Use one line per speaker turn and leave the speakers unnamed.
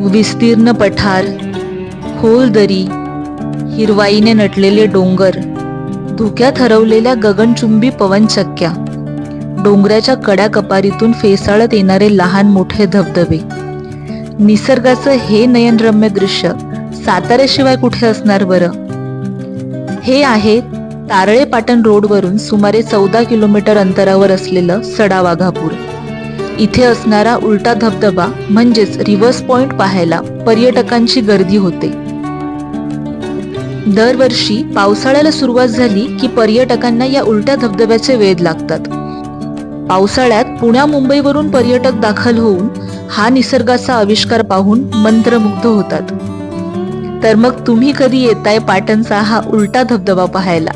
विस्तीर्ण पठार, खोल दरी, हिरवाईने नटलेले डोंगर, धुक्यात हरवलेल्या गगनचुंबी पवनचक्क्या, डोंगराच्या कडा कपारीतून फेसाळत येणारे लहान मोठे धबधबे. निसर्गाचं हे नयनरम्य दृश्य साताऱ्याशिवाय कुठे असणार बरं? हे आहे तारळे पाटण रोडवरून सुमारे 14 किलोमीटर अंतरावर असलेलं सडा वाघापूर. इथे असणारा उलटा धबधबा म्हणजेच रिव्हर्स पॉइंट पाहायला पर्यटकांची गर्दी होते. दरवर्षी पावसाळ्याला सुरुवात झाली की पर्यटकांना या उलट्या धबधब्याचे वेध लागतात. पावसाळ्यात पुण्या मुंबईवरून पर्यटक दाखल होऊन हा निसर्गाचा आविष्कार पाहून मंत्रमुग्ध होतात. तर मग तुम्ही कधी येताय पाटणचा हा उलटा धबधबा पाहायला?